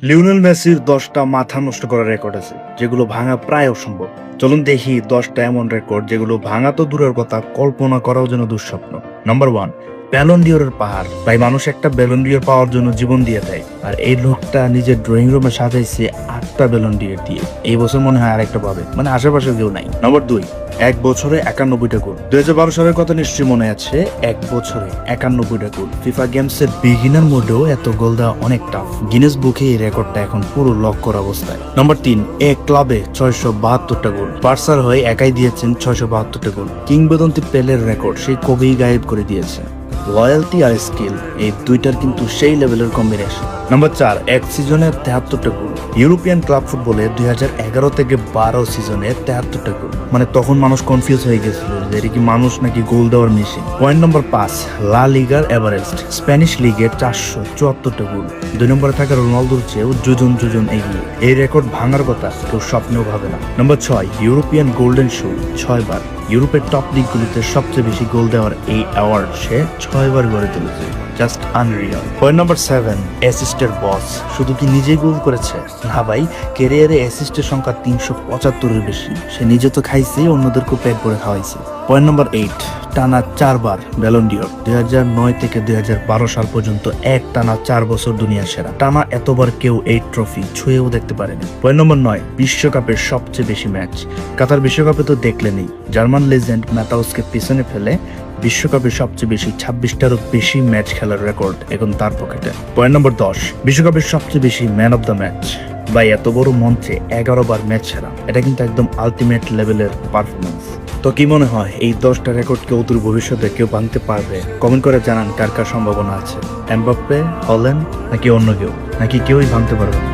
Lionel মেসির 10টা মাথা নষ্ট করার রেকর্ড আছে যেগুলো ভাঙা প্রায় অসম্ভব। চলুন দেখি 10টা এমন রেকর্ড যেগুলো ভাঙা তো দূরের কথা, কল্পনা করাও যেন দুঃস্বপ্ন। নাম্বার 1, ব্যালন ডিওরের পাহাড়। ভাই, মানুষ একটা ব্যালন ডিওর পাওয়ার জন্য জীবন দিয়ে দেয়, আর এই লোকটা নিজের ড্রয়িং রুমে সাজাইছে 8টা ব্যালন ডিওর দিয়ে। এই বছর মনে হয় আরেকটা পাবে, মানে আশেপাশে কেউ নাই। নাম্বার 2, এক বছরে 91টা গোল। 2012 সালের কথা নিশ্চয়ই মনে আছে। এক বছরে 91টা গোল। ফিফা গেমসের বিগিনার মোডেও এত গোল দেওয়া অনেক টাফ। গিনেস বুকে এই রেকর্ডটা এখন পুরো লক করা অবস্থায়। নাম্বার 3, এক ক্লাবে 672টা গোল। বার্সার হয়ে একাই দিয়েছেন 672টা গোল। কিংবদন্তি পেলের রেকর্ড সেই কবেই গায়েব করে দিয়েছে। লয়্যালটি আর স্কিল, এই দুইটার কিন্তু সেই লেভেলের কম্বিনেশন। নাম্বার 4, এক সিজনে 73টা গোল। ইউরোপিয়ান ক্লাব ফুটবলে 2011 থেকে 12 সিজনে 73টা গোল। মানে তখন মানুষ কনফিউজ হয়ে গেছিল যে এটা কি মানুষ নাকি গোল দেওয়ার মেশিন। পয়েন্ট নাম্বার 5, লা লিগার এভারেস্ট। স্প্যানিশ লিগে 474টা গোল। 2 নম্বরে থাকা রোনালদোর চেয়েও যোজন এগিয়ে। এই রেকর্ড ভাঙার কথা কেউ স্বপ্নেও ভাবে না। নাম্বার 6, ইউরোপিয়ান গোল্ডেন শু 6 বার। ইউরোপের টপ লিগগুলিতে সবচেয়ে বেশি গোল দেওয়ার এই অ্যাওয়ার্ড সে 6 বার গড়ে তুলেছে। Just unreal. পয়েন্ট নাম্বার 7, অ্যাসিস্টের বস। শুধু কি নিজেই গোল করেছে? না ভাই, ক্যারিয়ারে অ্যাসিস্টের সংখ্যা 375-এর বেশি। সে নিজে তো খাইছে, অন্যদেরকেও পেট ভরে খাওয়াইছে। পয়েন্ট নাম্বার 8, টানা 4 বার ব্যালন ডিওর। 2009 থেকে 2012 সাল পর্যন্ত এক টানা 4 বছর দুনিয়ার সেরা। টানা এতবার কেউ এই ট্রফি ছুঁয়েও দেখতে পারেনি। পয়েন্ট নম্বর 9, বিশ্বকাপের সবচেয়ে বেশি ম্যাচ। কাতার বিশ্বকাপে তো দেখলেনই, জার্মান লেজেন্ড ম্যাথাউসকে পিছনে ফেলে বিশ্বকাপে সবচেয়ে বেশি 26টারও বেশি ম্যাচ খেলার রেকর্ড এখন তার পকেটে। পয়েন্ট নম্বর 10, বিশ্বকাপের সবচেয়ে বেশি ম্যান অফ দ্য ম্যাচ। ভাই, এত বড় মঞ্চে 11 বার ম্যাচ খেলা, এটা কিন্তু একদম আলটিমেট লেভেলের পারফরমেন্স। তো কি মনে হয় এই 10টা রেকর্ড কেউ অদূর ভবিষ্যতে কেউ ভাঙতে পারবে? কমেন্ট করে জানান কার কার সম্ভাবনা আছে। এমবাপ্পে, হল্যান্ড, নাকি অন্য কেউ, নাকি কেউই ভাঙতে পারবে না।